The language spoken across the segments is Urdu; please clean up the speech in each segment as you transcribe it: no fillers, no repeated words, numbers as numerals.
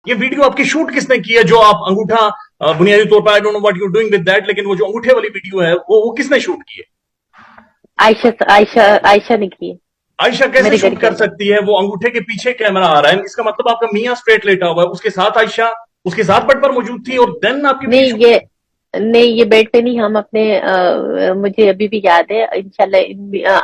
یہ ویڈیو آپ کی شوٹ کس نے کی ہے جو آپ انگوٹھا بنیادی طور پر I don't know what you doing with that, لیکن وہ جو انگوٹھے والی ویڈیو ہے وہ کس نے شوٹ کی ہے؟ عائشہ نے کی ہے. عائشہ کیسے شوٹ کر سکتی ہے؟ وہ انگوٹھے کے پیچھے کیمرہ آ رہا ہے، اس کا مطلب آپ کا میاں اسٹریٹ لیٹا ہوا ہے، اس کے ساتھ عائشہ اس کے ساتھ بیڈ پر موجود تھی اور دین آپ کی نہیں یہ بیڈ پہ نہیں، ہم اپنے مجھے ابھی بھی یاد ہے انشاءاللہ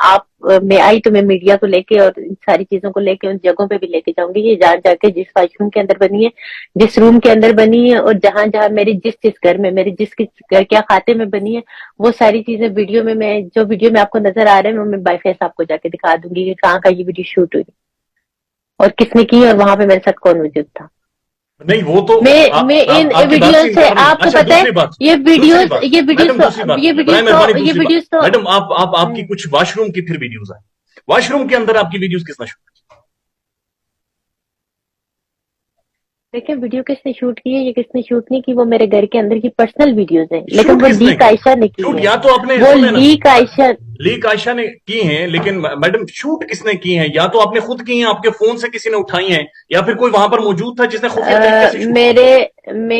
آپ میں آئی تو میں میڈیا کو لے کے اور ان ساری چیزوں کو لے کے ان جگہوں پہ بھی لے کے جاؤں گی. یہ جا کے جس واش روم کے اندر بنی ہے، جس روم کے اندر بنی ہے، اور جہاں جہاں میری جس گھر میں میری جس گھر کیا کھاتے میں بنی ہے، وہ ساری چیزیں ویڈیو میں جو ویڈیو میں آپ کو نظر آ رہے ہیں میں بائی فیس آپ کو جا کے دکھا دوں گی کہ کہاں کا یہ ویڈیو شوٹ ہوئی اور کس نے کی اور وہاں پہ میرے ساتھ کون موجود تھا. نہیں وہ تو میں ان ویڈیو سے آپ کو پتا ہے یہ ویڈیوز تو میڈم آپ کی کچھ واش روم کی پھر ویڈیوز ہیں، واش روم کے اندر آپ کی ویڈیوز کس نے شوٹ کی؟ دیکھیں ویڈیو کس نے شوٹ کی ہے یہ کس نے شوٹ نہیں کی، وہ میرے گھر کے اندر کی پرسنل ویڈیوز ہیں، لیکن وہ لیک عائشہ نے کی ہے. یا تو آپ نے وہ لیک عائشہ نے کی ہیں، لیکن میڈم شوٹ کس نے کی ہیں؟ یا تو آپ نے خود کی ہیں، آپ کے فون سے کسی نے اٹھائی ہیں، یا پھر کوئی وہاں پر موجود تھا جس نے خود میں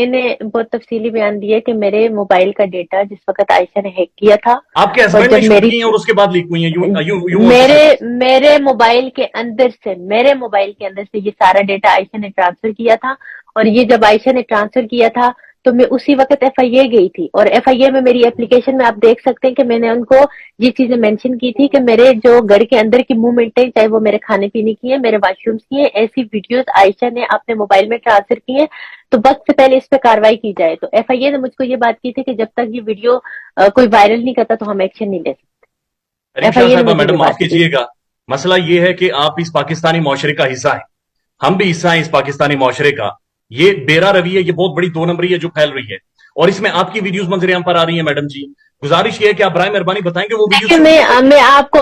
نے بہت تفصیلی بیان دیا کہ میرے موبائل کا ڈیٹا جس وقت عائشہ نے ہیک کیا تھا، آپ کے ہسبینڈ نے شوٹ کی ہیں اور اس کے بعد لیک ہوئی ہیں. میرے موبائل کے اندر سے یہ سارا ڈیٹا عائشہ نے ٹرانسفر کیا تھا، اور یہ جب عائشہ نے ٹرانسفر کیا تھا تو میں اسی وقت ایف آئی اے گئی تھی، اور ایف آئی اے میں میری اپلیکیشن میں آپ دیکھ سکتے ہیں کہ میں نے ان کو یہ چیزیں مینشن کی تھی کہ میرے جو گھر کے اندر کی موومنٹ ہے، چاہے وہ میرے کھانے پینے کی ہے، میرے واش رومز کی ہیں، ایسی ویڈیوز عائشہ نے اپنے موبائل میں ٹرانسفر کی ہیں، تو وقت سے پہلے اس پہ کاروائی کی جائے. تو ایف آئی اے نے مجھ کو یہ بات کی تھی کہ جب تک یہ ویڈیو کوئی وائرل نہیں کرتا تو ہم ایکشن نہیں لے سکتے. میڈم معاف کیجیے گا، مسئلہ یہ ہے کہ آپ اس پاکستانی معاشرے کا حصہ ہیں، ہم بھی حصہ ہیں اس پاکستانی معاشرے کا. یہ بیرا روی ہے، یہ بہت بڑی 2 نمبری ہے جو پھیل رہی ہے، اور اس میں آپ کی ویڈیوز منظر عام پر آ رہی ہیں. میڈم جی گزارش یہ ہے کہ آپ برائے مہربانی بتائیں کہ وہ ویڈیوز میں آپ کو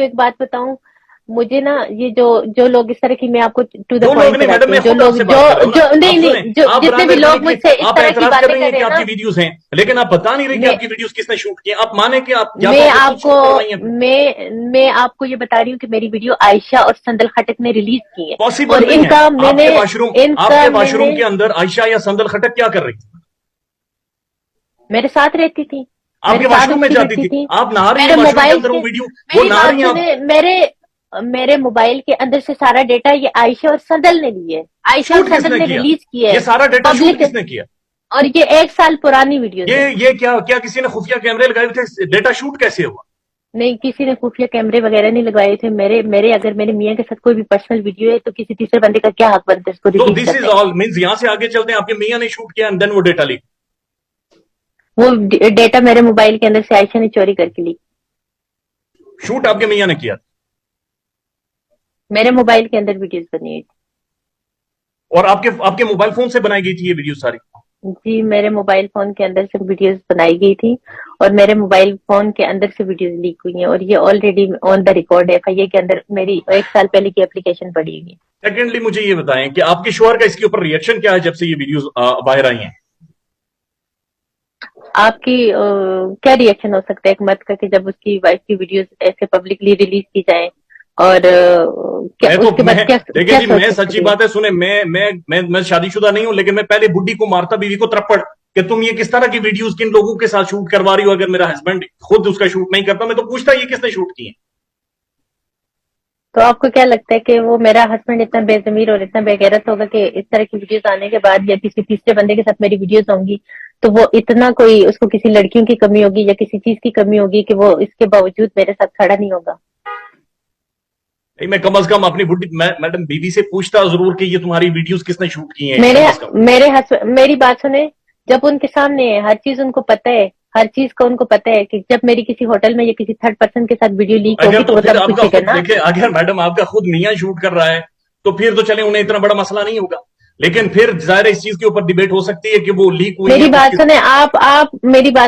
ایک بات بتاؤں، مجھے نا یہ جو لوگ اس طرح کی، میں آپ کو ٹو دا پوائنٹ بتاتی ہوں، جتنے بھی لوگ مجھ سے اس طرح کی باتیں کر رہے ہیں آپ کی ویڈیوز ہیں، لیکن آپ بتا نہیں رہے کہ آپ کی ویڈیوز کس نے شوٹ کی ہیں. آپ مانے کہ آپ میں آپ کو یہ بتا رہی ہوں کہ میری ویڈیو عائشہ اور سندل خٹک نے ریلیز کی ہے، پاسبل نہیں ہے. آپ کے واش روم کے اندر عائشہ یا سندل خٹک کیا کر رہی تھی؟ میرے ساتھ رہتی تھی، آپ کے واش روم میں جاتی تھی، آپ نہا رہی ہیں واش روم کے اندر، وہ ویڈیو وہ نہا رہی ہیں. میرے موبائل کے اندر سے سارا ڈیٹا یہ عائشہ اور سندل نے لی ہے، عائشہ اور سندل نے ریلیز کی ہے. یہ سارا ڈیٹا شوٹ کس نے کیا؟ اور یہ 1 سال پرانی ویڈیو. یہ کیا کسی نے خفیہ کیمرے لگائے تھے؟ ڈیٹا شوٹ کیسے ہوا؟ نہیں، کسی نے خفیہ کیمرے وغیرہ نہیں لگائے تھے. میرے اگر میرے میاں کے ساتھ کوئی بھی پرسنل ویڈیو ہے تو کسی تیسرے بندے کا کیا حق بنتا ہے اس کو ریلیز کرنے؟ دس از آل مینز یہاں سے آگے چلتے ہیں، آپ کے میاں نے شوٹ کیا اینڈ دین وہ ڈیٹا لیک. وہ ڈیٹا میرے موبائل کے اندر سے عائشہ نے چوری کر کے لی. شوٹ آپ کے میاں نے کیا؟ میرے موبائل کے اندر ویڈیوز بنی ہوئی تھی. اور آپ کے موبائل فون سے بنائی گئی تھی یہ ویڈیو ساری؟ جی، میرے موبائل فون کے اندر سے ویڈیوز بنائی گئی تھی، اور میرے موبائل فون کے اندر سے ویڈیوز لیک ہوئی ہیں، اور یہ آلریڈی آن دا ریکارڈ ہے. ایف آئی اے کے اندر میری 1 سال پہلے کی اپلیکیشن پڑی ہوئی ہے. سیکنڈلی مجھے یہ بتائیں کہ آپ کے شوہر کا اس کے اوپر ریئیکشن کیا ہے جب سے یہ ویڈیوز باہر آئی ہیں؟ آپ کی کیا ریئیکشن ہو سکتا ہے ایک مرد کا کہ جب اس کی وائف کی ویڈیوز ایسے پبلکلی ریلیز کی جائیں؟ اور دیکھیں جی، میں سچی بات ہے سنیں، میں شادی شدہ نہیں ہوں، لیکن میں پہلے بڈی کو مارتا، بیوی کو ترپڑ کہ تم یہ کس طرح کی ویڈیوز کن لوگوں کے ساتھ شوٹ کروا رہی ہو. اگر میرا ہسبینڈ خود اس کا شوٹ نہیں کرتا میں تو پوچھتا یہ کس نے شوٹ کی ہیں. تو آپ کو کیا لگتا ہے کہ وہ میرا ہسبینڈ اتنا بے ضمیر اور اتنا بے غیرت ہوگا کہ اس طرح کی ویڈیوز آنے کے بعد یا کسی تیسرے بندے کے ساتھ میری ویڈیوز ہوں گی تو وہ اتنا کوئی اس کو کسی لڑکیوں کی کمی ہوگی یا کسی چیز کی کمی ہوگی کہ وہ اس کے باوجود میرے ساتھ کھڑا نہیں ہوگا؟ میں کم از کم اپنی میڈم بیوی سے پوچھتا ضرور کہ یہ تمہاری ویڈیوز کس نے شوٹ کی ہیں. میری بات سنیں، جب ان کے سامنے ہر چیز ان کو پتہ ہے، ہر چیز کا ان کو پتہ ہے کہ جب میری کسی ہوٹل میں یا کسی تھرڈ پرسن کے ساتھ ویڈیو لیک ہوگی تو تب پوچھے گا نا. اگر میڈم آپ کا خود میاں شوٹ کر رہا ہے تو پھر تو چلے انہیں اتنا بڑا مسئلہ نہیں ہوگا، لیکن پھر ظاہر اس چیز کے اوپر ڈیبیٹ ہو سکتی ہے کہ وہ لیک ہوئی. میری بات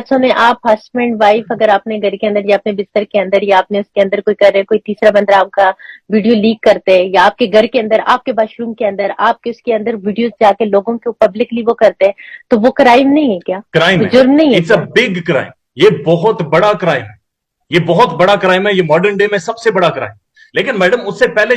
سنیں، آپ ہسبینڈ وائف اگر اپنے گھر کے اندر یا اپنے بستر کے اندر یا اپنے اس کے اندر کوئی کر رہے، کوئی تیسرا بندہ آپ کا ویڈیو لیک کرتے یا آپ کے گھر کے اندر، آپ کے واش روم کے اندر، آپ کے اس کے اندر ویڈیوز جا کے لوگوں کو پبلکلی وہ کرتے تو وہ کرائم نہیں ہے کیا؟ کرائم ہے، جرم نہیں ہے؟ اٹس اے بگ کرائم، یہ بہت بڑا کرائم ہے، یہ بہت بڑا کرائم ہے، یہ ماڈرن ڈے میں سب سے بڑا کرائم. لیکن میڈم اس سے پہلے